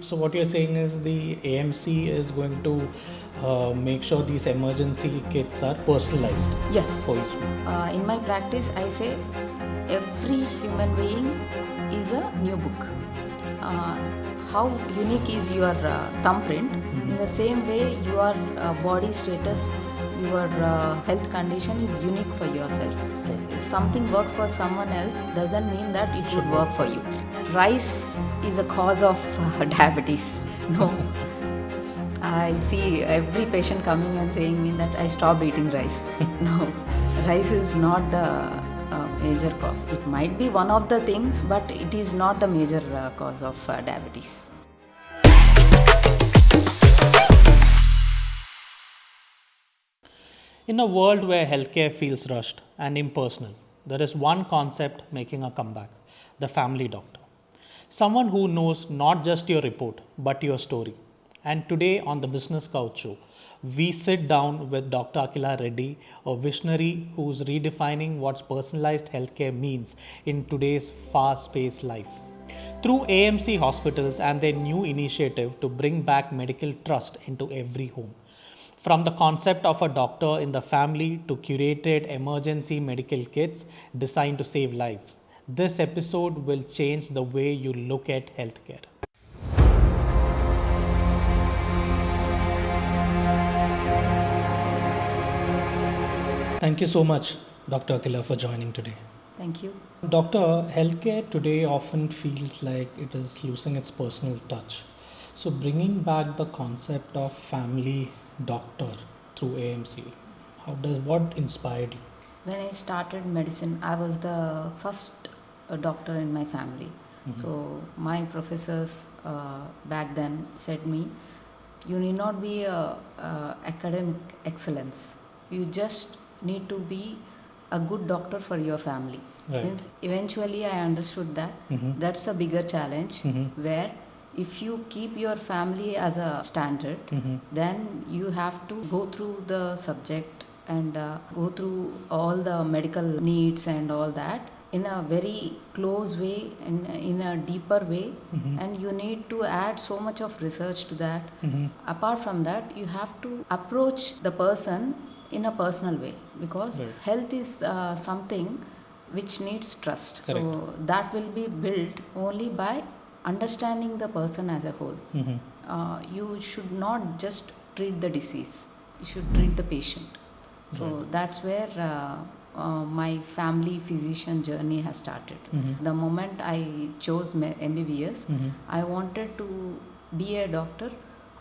So what you're saying is the AMC is going to make sure these emergency kits are personalized Yes. for each one. In my practice, I say every human being is a new book. Uh, how unique is your thumbprint? In the same way, your body status, your health condition is unique for yourself. Right. If something works for someone else, doesn't mean that it should work for you. Rice is a cause of diabetes. No. I see every patient coming and saying me that I stopped eating rice. No, rice is not the major cause. It might be one of the things, but it is not the major cause of diabetes. In a world where healthcare feels rushed and impersonal, there is one concept making a comeback: the family doctor. Someone who knows not just your report but your story. And today on the Business Couch Show, we sit down with Dr. Akhila Reddy, a visionary who's redefining what personalized healthcare means in today's fast-paced life. Through AMC hospitals and their new initiative to bring back medical trust into every home. From the concept of a doctor in the family to curated emergency medical kits designed to save lives, this episode will change the way you look at healthcare. Thank you so much, Dr. Akhila, for joining today. Thank you. Doctor, healthcare today often feels like it is losing its personal touch. So, bringing back the concept of family doctor through AMC, what inspired you? When I started medicine, I was the first doctor in my family. So my professors back then said me, you need not be a academic excellence. You just need to be a good doctor for your family. Right. Means eventually I understood that that's a bigger challenge where if you keep your family as a standard, then you have to go through the subject and go through all the medical needs and all that in a very close way and in a deeper way, and you need to add so much of research to that. Apart from that, you have to approach the person in a personal way, because Right. health is something which needs trust. Correct. So that will be built only by understanding the person as a whole. You should not just treat the disease, you should treat the patient. So Right. that's where my family physician journey has started. The moment I chose MBBS, I wanted to be a doctor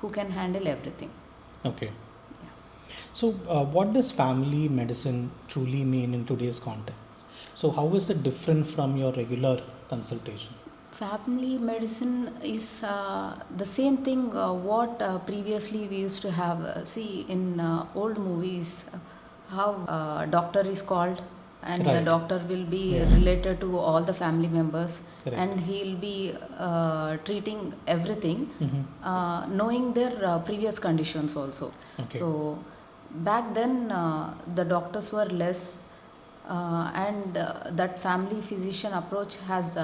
who can handle everything. Okay. So, what does family medicine truly mean in today's context? So, how is it different from your regular consultation? Family medicine is the same thing what previously we used to have. See, in old movies, how doctor is called, and the Right. doctor will be Yeah. related to all the family members, Correct. and he'll be treating everything, knowing their previous conditions also. Okay. So back then the doctors were less, and that family physician approach has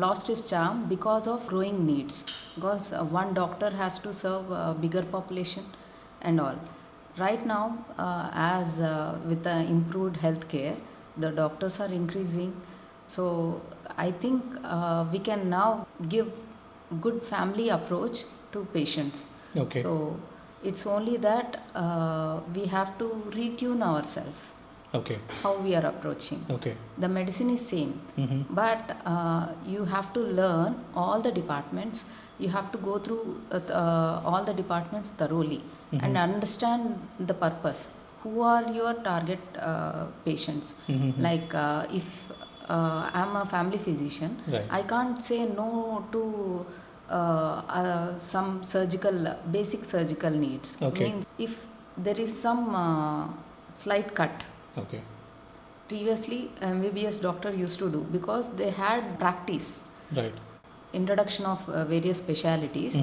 lost its charm because of growing needs, because one doctor has to serve a bigger population and all. Right now, as with the improved healthcare, the doctors are increasing. So I think we can now give good family approach to patients. Okay. So it's only that we have to retune ourselves Okay. how we are approaching. Okay. The medicine is same, but you have to learn all the departments. You have to go through all the departments thoroughly and understand the purpose. Who are your target patients? Like if I'm a family physician, Right. I can't say no to some basic surgical needs. Okay. Means if there is some slight cut, Okay. previously MBBS doctor used to do, because they had practice, Right. introduction of various specialities.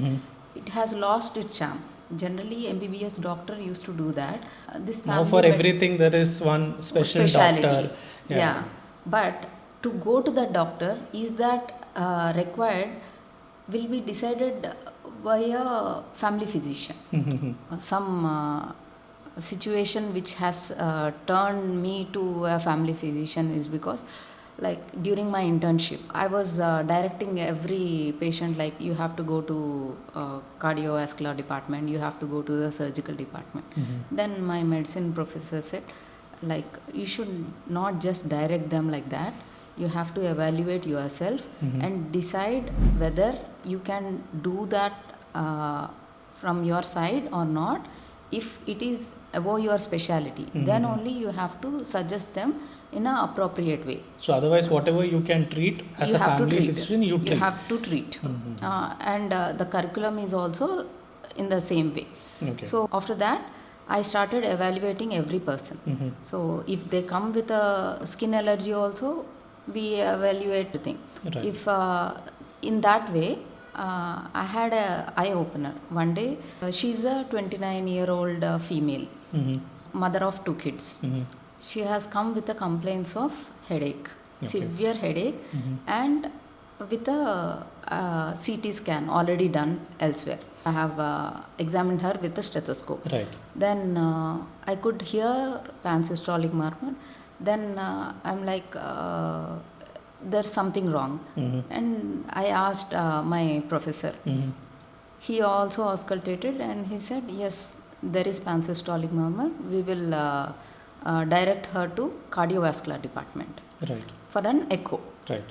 It has lost its charm. Generally MBBS doctor used to do that. This Now, family for medicine everything, there is one special specialty. doctor. Yeah. But to go to the doctor, is that required will be decided by a family physician. Some situation which has turned me to a family physician is because, like, during my internship I was directing every patient, like, you have to go to cardiovascular department, you have to go to the surgical department. Then my medicine professor said, like, you should not just direct them like that, you have to evaluate yourself and decide whether you can do that from your side or not. If it is above your specialty, then only you have to suggest them in an appropriate way. So otherwise, whatever you can treat as You a have to family treat. physician, you treat. You have to treat. And the curriculum is also in the same way. Okay. So after that, I started evaluating every person. So if they come with a skin allergy also, we evaluate the thing. Right. If in that way, I had a eye opener. One day, she's a 29-year-old female, mother of 2 kids. She has come with a complaints of headache, severe headache, and with a CT scan already done elsewhere. I have examined her with a stethoscope. Right. Then I could hear pansystolic murmur. Then I'm like, there's something wrong. And I asked my professor. He also auscultated and he said, yes, there is pansystolic murmur. We will direct her to cardiovascular department Right. for an echo. Right.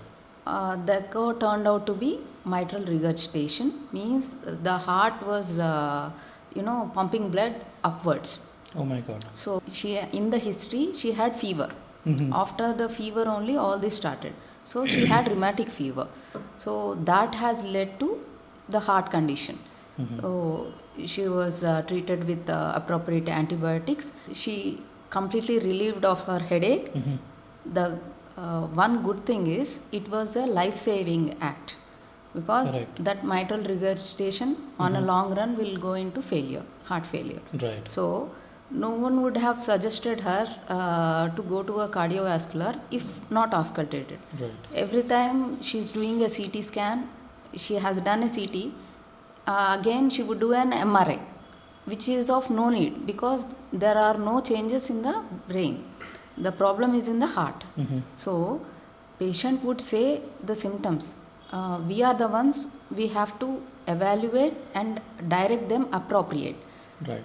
The echo turned out to be mitral regurgitation, means the heart was pumping blood upwards. Oh my God. So she, in the history, she had fever. After the fever only all this started. So she had rheumatic fever. So that has led to the heart condition. So she was treated with appropriate antibiotics. She completely relieved of her headache. The one good thing is it was a life-saving act, because Correct. that mitral regurgitation on a long run will go into failure, heart failure. Right. So no one would have suggested her to go to a cardiovascular if not auscultated. Right. Every time she's doing a CT scan, she has done a CT, again she would do an MRI, which is of no need because there are no changes in the brain. The problem is in the heart. So patient would say the symptoms. We are the ones, we have to evaluate and direct them appropriate. Right.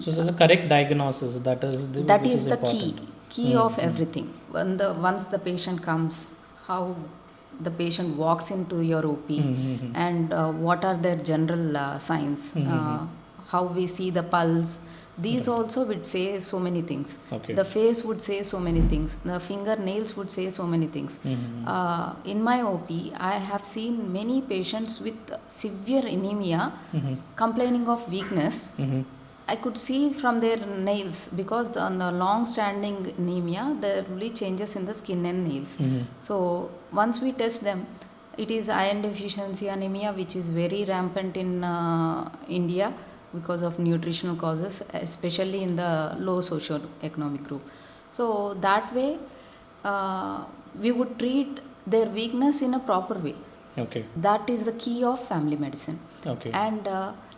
So there's a correct diagnosis. That is The important. key of everything. Once the patient comes, how the patient walks into your OP and what are their general signs, how we see the pulse. These also would say so many things. Okay. The face would say so many things. The fingernails would say so many things. In my OP, I have seen many patients with severe anemia complaining of weakness. I could see from their nails, because on the long-standing anemia, there will be changes in the skin and nails. So once we test them, it is iron deficiency anemia, which is very rampant in India because of nutritional causes, especially in the low socio-economic group. So that way, we would treat their weakness in a proper way. Okay. That is the key of family medicine. Okay. And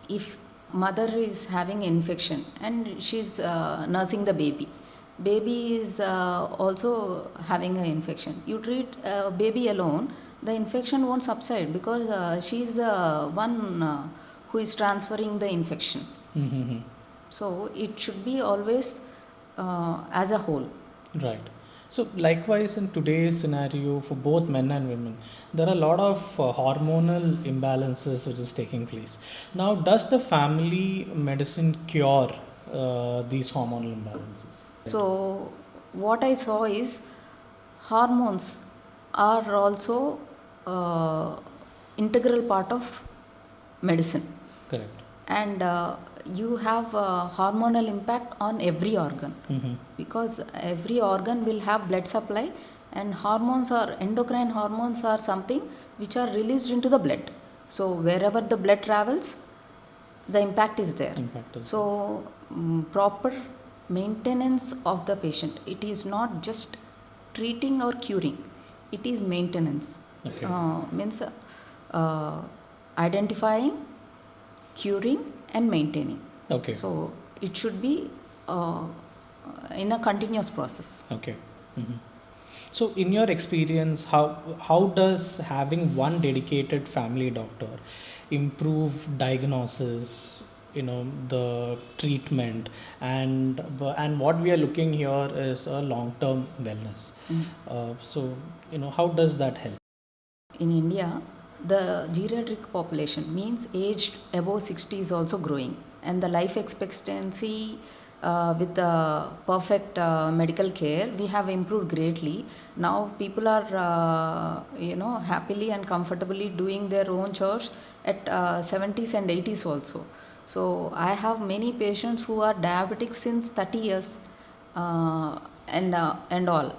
if mother is having infection and she's nursing the baby is also having an infection, you treat baby alone, the infection won't subside because she's one who is transferring the infection. So it should be always as a whole. Right. So likewise, in today's scenario, for both men and women, there are a lot of hormonal imbalances which is taking place. Now, does the family medicine cure these hormonal imbalances? So what I saw is hormones are also integral part of medicine. Correct. And you have hormonal impact on every organ, because every organ will have blood supply, and endocrine hormones are something which are released into the blood. So wherever the blood travels, the impact is there. So proper maintenance of the patient. It is not just treating or curing. It is maintenance. Okay. Means identifying, curing, and maintaining. Okay. So it should be in a continuous process. Okay. Mhm. So, in your experience, how does having one dedicated family doctor improve diagnosis, the treatment, and what we are looking here is a long-term wellness. So, how does that help? In India, the geriatric population means aged above 60 is also growing, and the life expectancy with the perfect medical care, we have improved greatly. Now people are happily and comfortably doing their own chores at 70s and 80s also. So I have many patients who are diabetic since 30 years and all.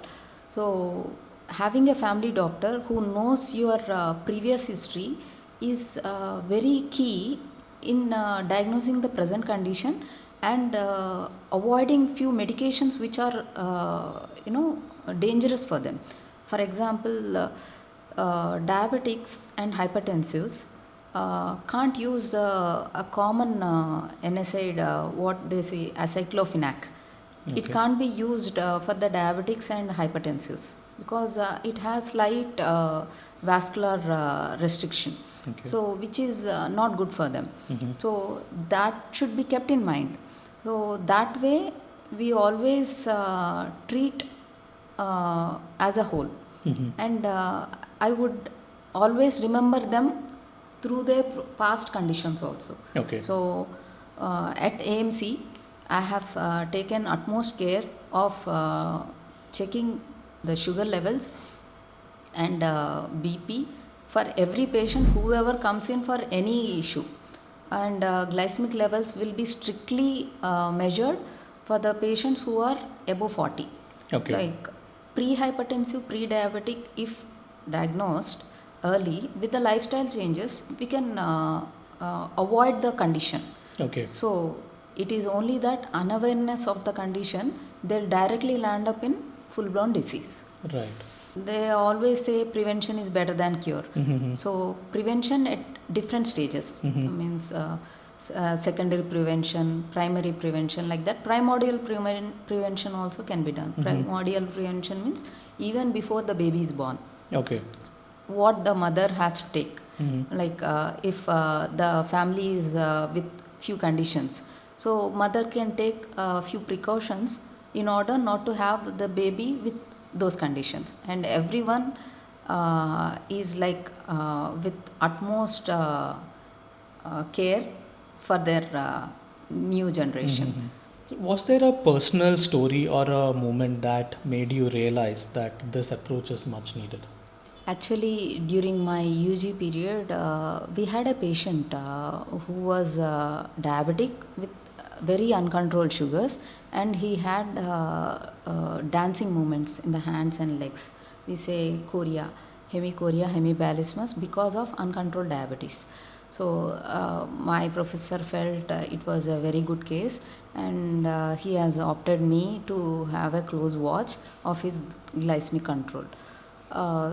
So having a family doctor who knows your previous history is very key in diagnosing the present condition and avoiding few medications which are dangerous for them. For example, diabetics and hypertensives can't use a common NSAID, what they say, aceclofenac. Okay. It can't be used for the diabetics and hypertensives because it has slight vascular restriction. Okay. So which is not good for them. So that should be kept in mind. So that way we always treat as a whole. And I would always remember them through their past conditions also. Okay. So at AMC I have taken utmost care of checking the sugar levels and BP for every patient whoever comes in for any issue, and glycemic levels will be strictly measured for the patients who are above 40. Okay. Like pre-hypertensive, pre-diabetic, if diagnosed early with the lifestyle changes, we can avoid the condition. Okay. So it is only that unawareness of the condition, they'll directly land up in full-blown disease. Right. They always say prevention is better than cure. So prevention at different stages means secondary prevention, primary prevention, like that. Primordial prevention also can be done. Primordial prevention means even before the baby is born. Okay. What the mother has to take. Like if the family is with few conditions, so mother can take a few precautions in order not to have the baby with those conditions. And everyone is like with utmost care for their new generation. So was there a personal story or a moment that made you realize that this approach is much needed? Actually, during my UG period, we had a patient who was diabetic with very uncontrolled sugars, and he had dancing movements in the hands and legs. We say chorea, hemibalismus, because of uncontrolled diabetes. So my professor felt it was a very good case, and he has opted me to have a close watch of his glycemic control.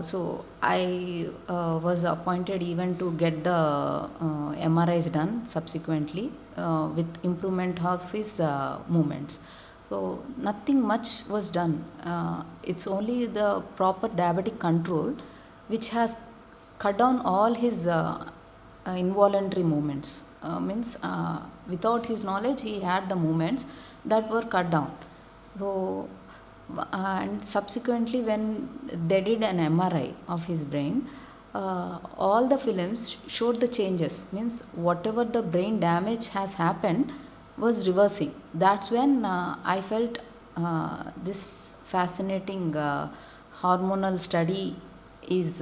So I was appointed even to get the MRIs done subsequently with improvement of his movements. So nothing much was done. It's only the proper diabetic control which has cut down all his involuntary movements. Means without his knowledge he had the movements that were cut down. So and subsequently when they did an MRI of his brain, all the films showed the changes. Means whatever the brain damage has happened was reversing. That's when I felt this fascinating hormonal study is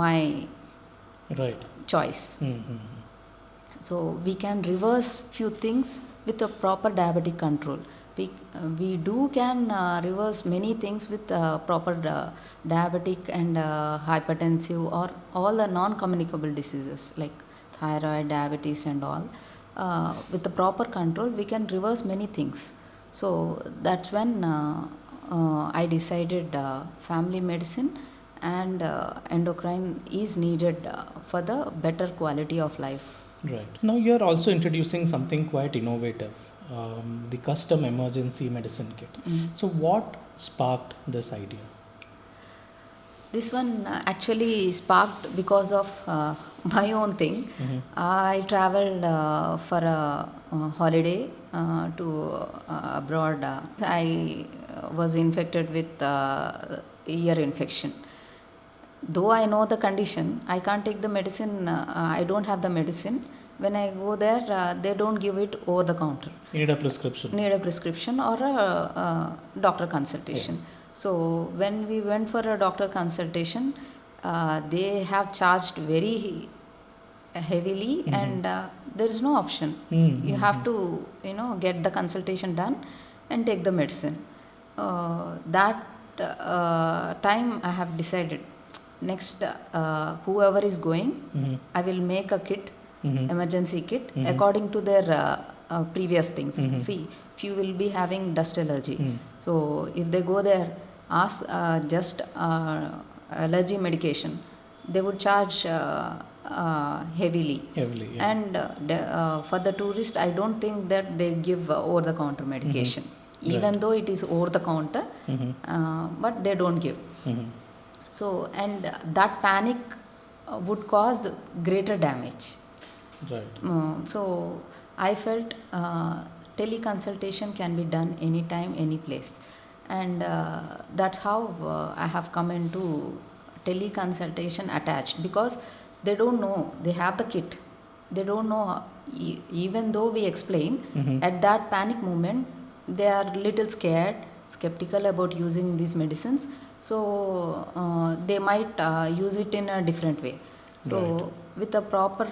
my Right. choice. So we can reverse few things with a proper diabetic control. We can reverse many things with proper diabetic and hypertensive or all the non-communicable diseases like thyroid, diabetes and all. With the proper control we can reverse many things. So that's when I decided family medicine and endocrine is needed for the better quality of life. Right. Now you're also introducing something quite innovative, the custom emergency medicine kit. So what sparked this idea? This one actually sparked because of my own thing. I traveled for a holiday to abroad. I was infected with ear infection. Though I know the condition, I can't take the medicine. I don't have the medicine. When I go there, they don't give it over the counter. You need a prescription. Need a prescription or a doctor consultation. So when we went for a doctor consultation, they have charged very heavily, and there is no option. You have to, get the consultation done and take the medicine. That time I have decided, next whoever is going, I will make a kit, emergency kit, according to their previous things. See, few will be having dust allergy. So if they go there, ask just allergy medication, they would charge heavily. And for the tourist, I don't think that they give over the counter medication, even though it is over the counter, but they don't give. So, and that panic would cause the greater damage. Right. So I felt teleconsultation can be done anytime, any place, and that's how I have come into teleconsultation attached, because they don't know, they have the kit, they don't know, even though we explain, at that panic moment they are little scared, skeptical about using these medicines, so they might use it in a different way. So with a proper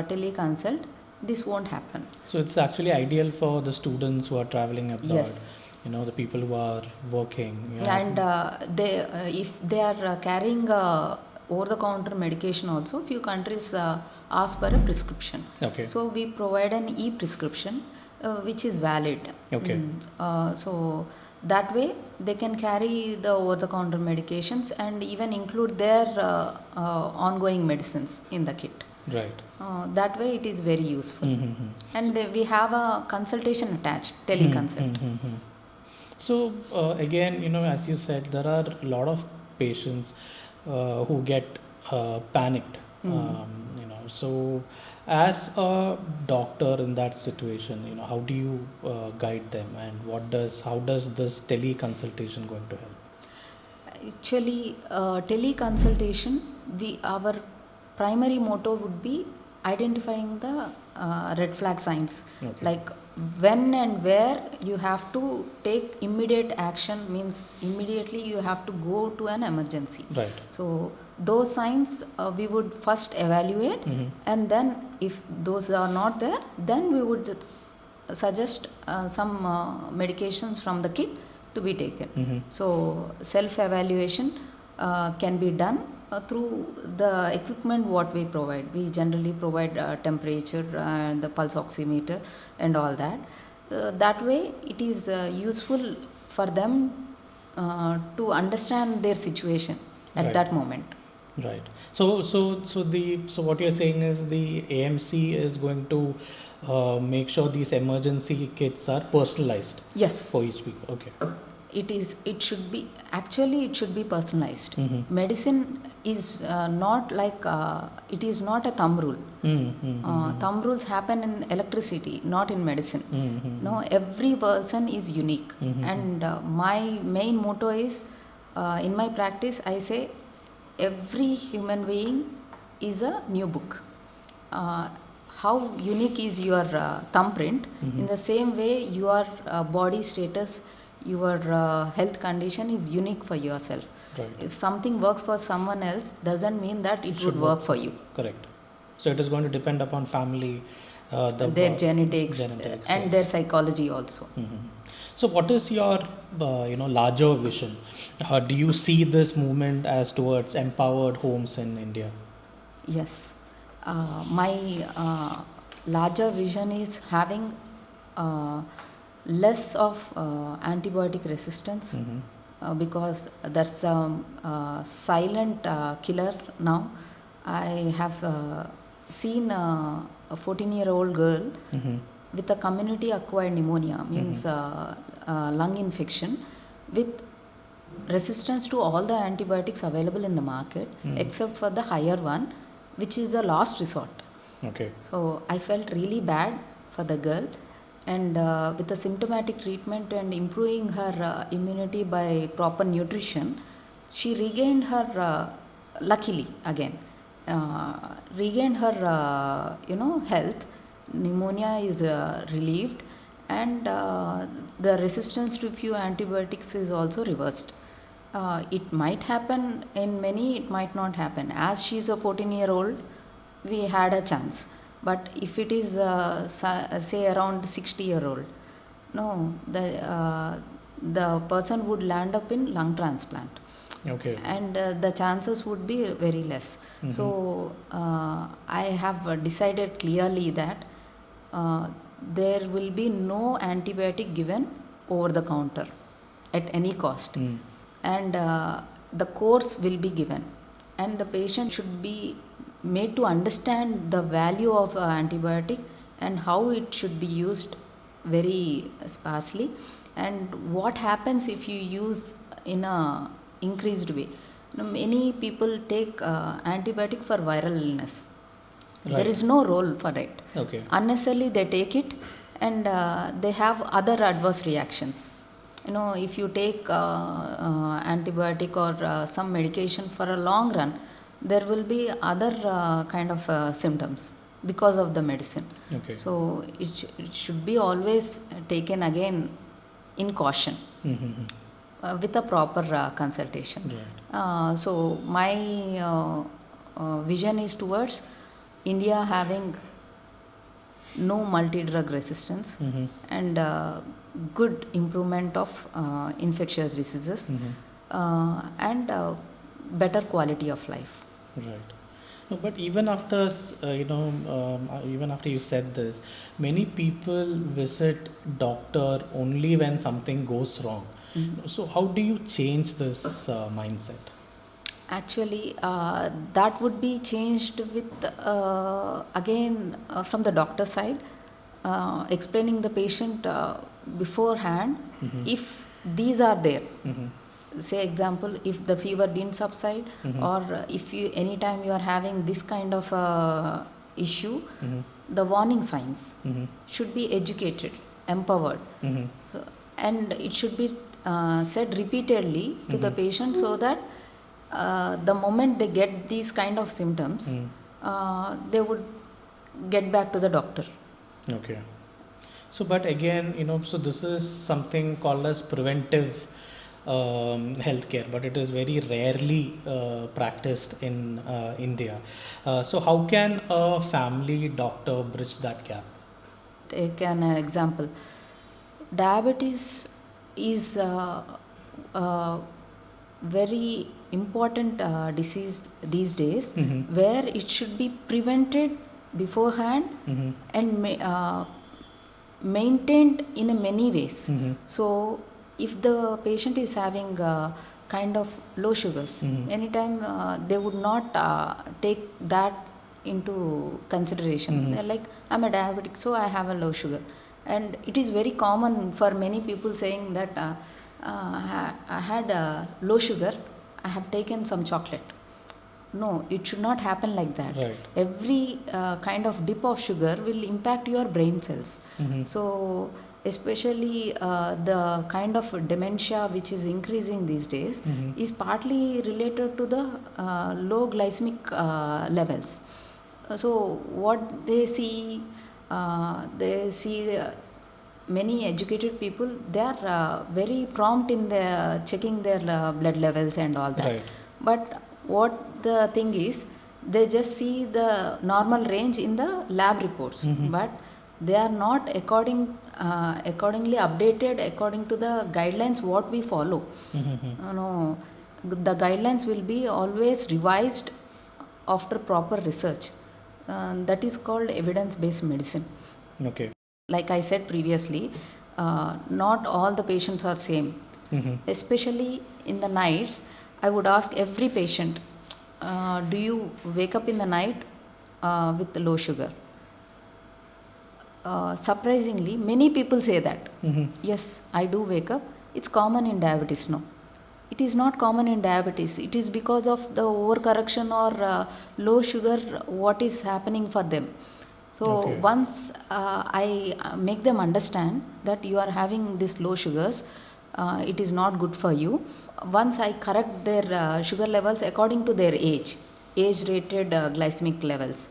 teleconsult, this won't happen. So it's actually ideal for the students who are traveling abroad. Yes. The people who are working. And they, if they are carrying over-the-counter medication also, few countries ask for a prescription. Okay. So we provide an e-prescription which is valid. Okay. So that way they can carry the over-the-counter medications and even include their ongoing medicines in the kit. Right. That way it is very useful. And we have a consultation attached, teleconsult. So again, as you said, there are a lot of patients who get panicked. So as a doctor in that situation, how do you guide them, and how does this teleconsultation going to help? Actually, teleconsultation, our primary motto would be identifying the red flag signs. Okay. Like when and where you have to take immediate action, means immediately you have to go to an emergency. Right. So those signs we would first evaluate, and then if those are not there, then we would suggest some medications from the kit to be taken. So self-evaluation can be done through the equipment what we provide. We generally provide temperature and the pulse oximeter and all that. That way it is useful for them to understand their situation at that moment. Right. So what you're saying is the AMC is going to make sure these emergency kits are personalized. Yes. For each people. Okay. It should be personalized. Medicine is not like, it is not a thumb rule. Thumb rules happen in electricity, not in medicine. No, every person is unique. And my main motto is, in my practice, I say, every human being is a new book. How unique is your thumbprint? In the same way, your body status, your health condition is unique for yourself. Right. If something works for someone else, doesn't mean that it would work for you. Correct. So it is going to depend upon family, their genetics and their psychology also. So what is your larger vision? Do you see this movement as towards empowered homes in India? Yes. My larger vision is having less of antibiotic resistance, because that's a silent killer now. I have seen a 14-year-old girl with a community acquired pneumonia, means lung infection, with resistance to all the antibiotics available in the market except for the higher one, which is the last resort. Okay. So I felt really bad for the girl, and with the symptomatic treatment and improving her immunity by proper nutrition, she regained her luckily again regained her health. Pneumonia is relieved, and the resistance to few antibiotics is also reversed. It might happen in many, it might not happen. As she is a 14-year-old, we had a chance. But if it is say around 60-year-old, no, the person would land up in lung transplant. Okay. And the chances would be very less. So I have decided clearly that there will be no antibiotic given over the counter at any cost, and the course will be given, and the patient should be made to understand the value of antibiotic and how it should be used very sparsely, and what happens if you use in a increased way. Many people take antibiotic for viral illness. Right. There is no role for it. Okay. Unnecessarily they take it, and they have other adverse reactions. If you take antibiotic or some medication for a long run, there will be other kind of symptoms because of the medicine. Okay. So it should be always taken again in caution. With a proper consultation. Right. So my vision is towards India having no multi-drug resistance and good improvement of infectious diseases and better quality of life. Right. No, but even after even after you said this, many people visit doctor only when something goes wrong. So how do you change this mindset? Actually, that would be changed with again from the doctor side, explaining the patient beforehand if these are there. Say example, if the fever didn't subside, or if you anytime you are having this kind of issue, the warning signs should be educated, empowered. So, and it should be said repeatedly to the patient, so that the moment they get these kind of symptoms, they would get back to the doctor. Okay. So, but again, so this is something called as preventive healthcare, but it is very rarely practiced in India. So, how can a family doctor bridge that gap? Take an example. Diabetes is very important disease these days, where it should be prevented beforehand and maintained in many ways. So if the patient is having kind of low sugars, anytime they would not take that into consideration. They're like, I'm a diabetic, so I have a low sugar. And it is very common for many people saying that I had low sugar, I have taken some chocolate. No, it should not happen like that. Right. Every kind of dip of sugar will impact your brain cells. So especially the kind of dementia which is increasing these days is partly related to the low glycemic levels. So what they see many educated people, they are very prompt in their checking their blood levels and all that. Right. But what the thing is, they just see the normal range in the lab reports, but they are not accordingly updated according to the guidelines what we follow. No, the guidelines will be always revised after proper research. That is called evidence-based medicine. Okay. Like I said previously, not all the patients are same. Especially in the nights, I would ask every patient, do you wake up in the night with low sugar? Surprisingly, many people say that. Yes, I do wake up. It's common in diabetes. No, it is not common in diabetes. It is because of the overcorrection or low sugar, what is happening for them. So once I make them understand that you are having these low sugars, it is not good for you. Once I correct their sugar levels according to their age rated glycemic levels,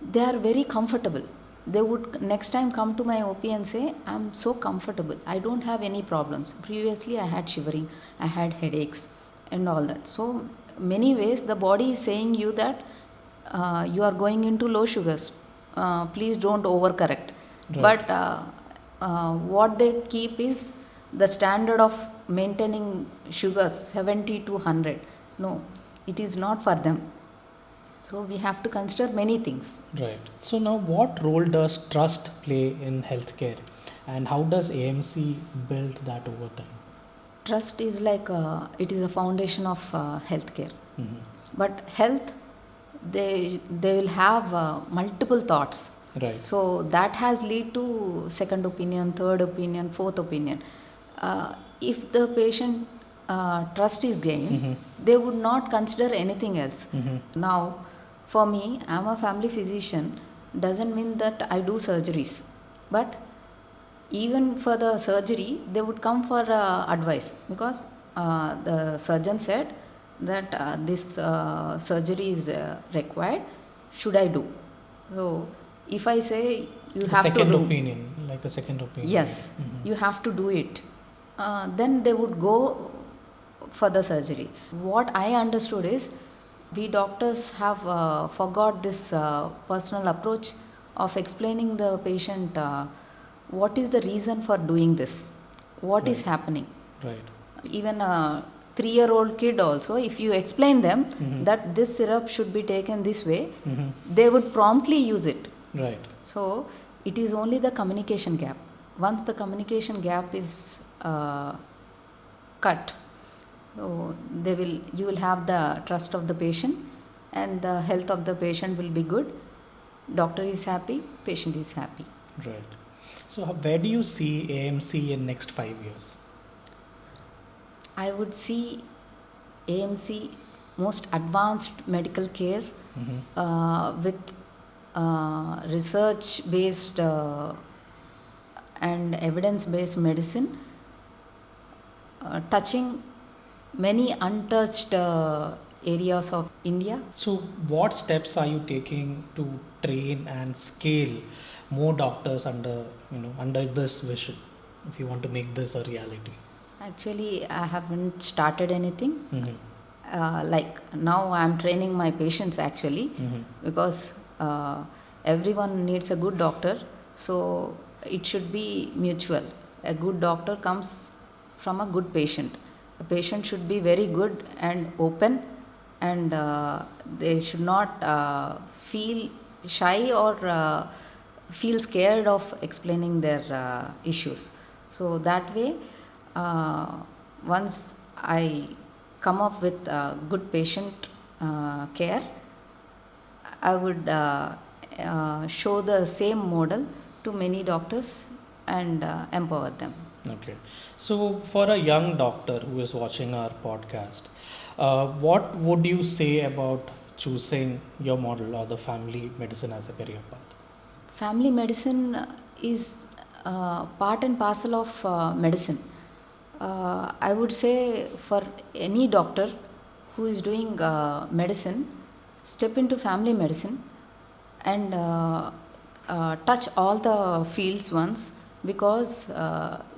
they are very comfortable. They would next time come to my OP and say, I'm so comfortable. I don't have any problems. Previously, I had shivering, I had headaches, and all that. So, many ways, the body is saying you that you are going into low sugars. Please don't overcorrect. Right. But what they keep is the standard of maintaining sugars 70 to 100. No, it is not for them. So we have to consider many things. Right. So now what role does trust play in healthcare, and how does AMC build that over time? Trust is like it is a foundation of healthcare. But health, they will have multiple thoughts. Right. So that has lead to second opinion, third opinion, fourth opinion. If the patient trust is gained, they would not consider anything else. Now, for me, I'm a family physician, doesn't mean that I do surgeries. But even for the surgery, they would come for advice, because the surgeon said that this surgery is required. Should I do? So, if I say you have to do. Second opinion, like a second opinion. Yes, you have to do it. Then they would go for the surgery. What I understood is, we doctors have forgot this personal approach of explaining the patient what is the reason for doing this, what is happening. Right. Even a 3-year-old kid also, if you explain them that this syrup should be taken this way, they would promptly use it. Right. So it is only the communication gap. Once the communication gap is cut, so you will have the trust of the patient, and the health of the patient will be good. Doctor is happy, patient is happy. Right. So where do you see AMC in next 5 years? I would see AMC most advanced medical care with research based and evidence based medicine, touching many untouched areas of India. So what steps are you taking to train and scale more doctors under this vision, if you want to make this a reality? Actually, I haven't started anything. Like now I am training my patients actually, because everyone needs a good doctor, so it should be mutual. A good doctor comes from a good patient. A patient should be very good and open, and they should not feel shy or feel scared of explaining their issues. So that way, once I come up with good patient care, I would show the same model to many doctors and empower them. Okay. So for a young doctor who is watching our podcast, what would you say about choosing your model or the family medicine as a career path? Family medicine is part and parcel of medicine. I would say for any doctor who is doing medicine, step into family medicine and touch all the fields once, because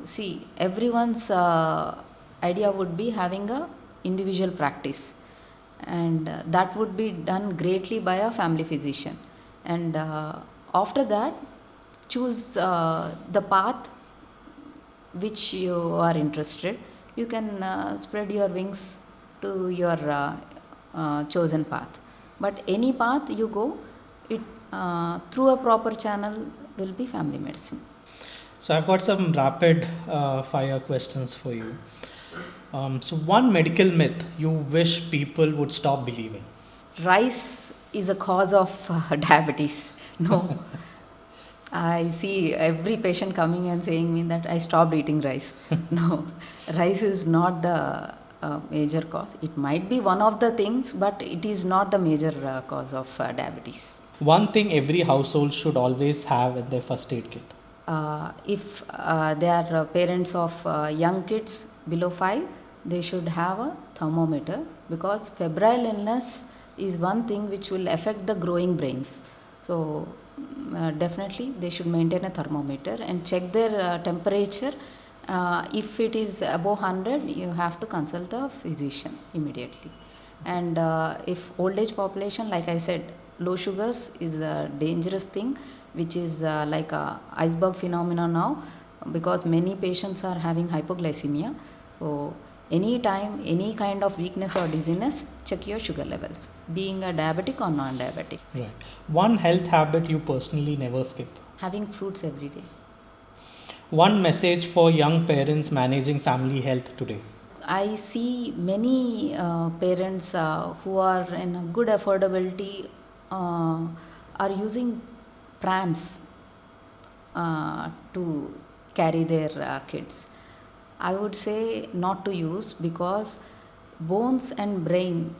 see, everyone's idea would be having a individual practice, and that would be done greatly by a family physician. And after that, choose the path which you are interested. You can spread your wings to your chosen path. But any path you go, it through a proper channel will be family medicine. So I've got some rapid fire questions for you. So one medical myth you wish people would stop believing. Rice is a cause of diabetes. No, I see every patient coming and saying me that I stopped eating rice. No, rice is not the major cause. It might be one of the things, but it is not the major cause of diabetes. One thing every household should always have in their first aid kit. If they are parents of young kids below 5, they should have a thermometer, because febrile illness is one thing which will affect the growing brains. So definitely they should maintain a thermometer and check their temperature. If it is above 100, you have to consult the physician immediately. And if old age population, like I said, low sugars is a dangerous thing, which is like a iceberg phenomena now, because many patients are having hypoglycemia. So anytime any kind of weakness or dizziness, check your sugar levels, being a diabetic or non-diabetic. Right. One health habit you personally never skip. Having fruits every day. One message for young parents managing family health today. I see many parents who are in a good affordability are using prams to carry their kids. I would say not to use, because bones and brain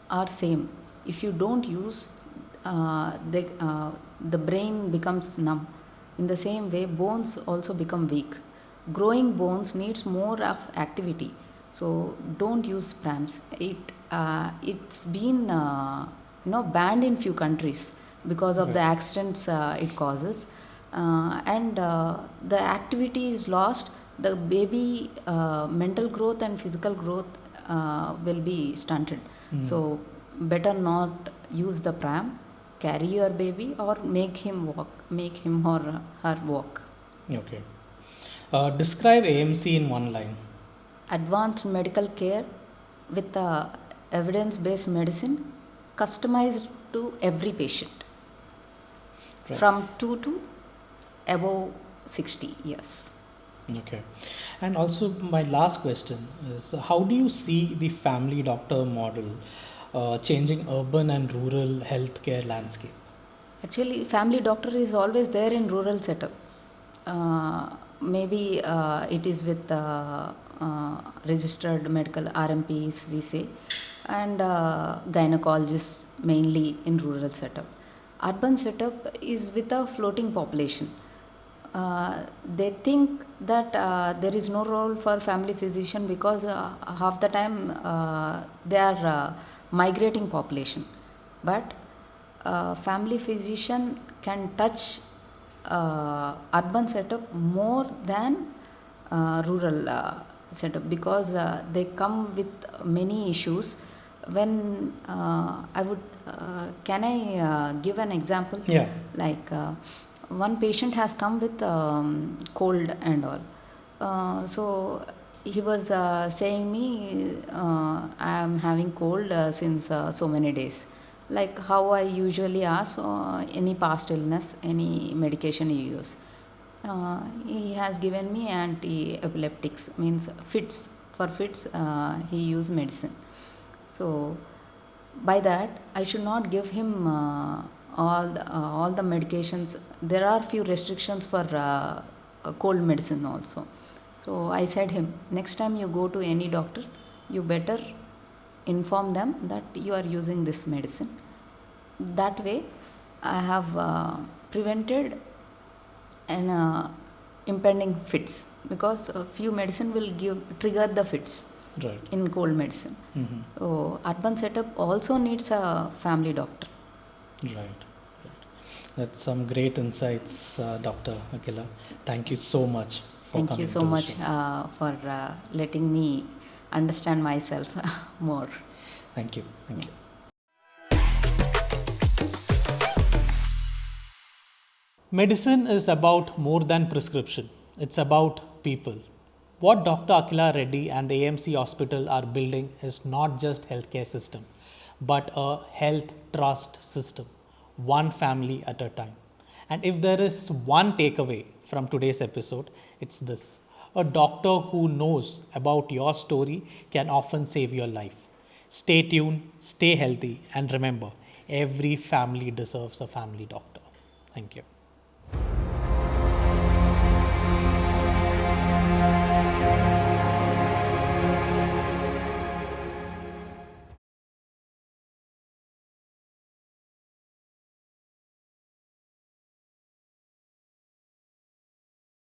are same. If you don't use, the brain becomes numb. In the same way, bones also become weak. Growing bones needs more of activity. So don't use prams. It's been banned in few countries because of the accidents it causes, and the activity is lost. The baby mental growth and physical growth will be stunted. So better not use the pram. Carry your baby or make him or her walk. Okay. Describe AMC in one line. Advanced medical care with evidence-based medicine, customized to every patient, Right. from 2 to above 60 years. Okay. And also, my last question is, how do you see the family doctor model changing urban and rural healthcare landscape? Actually, family doctor is always there in rural setup. Maybe it is with registered medical RMPs, we say, and gynecologists mainly in rural setup. Urban setup is with a floating population. They think that there is no role for family physician, because half the time they are migrating population. But family physician can touch urban setup more than rural setup, because they come with many issues. When I would can I give an example? Yeah. Like one patient has come with cold and all. So he was saying me, I am having cold since so many days. Like how I usually ask, any past illness, any medication you use. He has given me anti-epileptics, means fits. For fits, he used medicine. So by that, I should not give him all the medications. There are few restrictions for cold medicine also. So I said him, next time you go to any doctor, you better inform them that you are using this medicine. That way, I have prevented an impending fits, because a few medicine will trigger the fits. Right. In cold medicine. So urban setup also needs a family doctor. Right. That's some great insights, Dr. Akhila. Thank you so much for Thank coming you so to the much show. for letting me understand myself more. Thank you. Thank you. Medicine is about more than prescription. It's about people. What Dr. Akhila Reddy and the AMC Hospital are building is not just healthcare system, but a health trust system, one family at a time. And if there is one takeaway from today's episode, it's this: a doctor who knows about your story can often save your life. Stay tuned, stay healthy, and remember, every family deserves a family doctor. Thank you.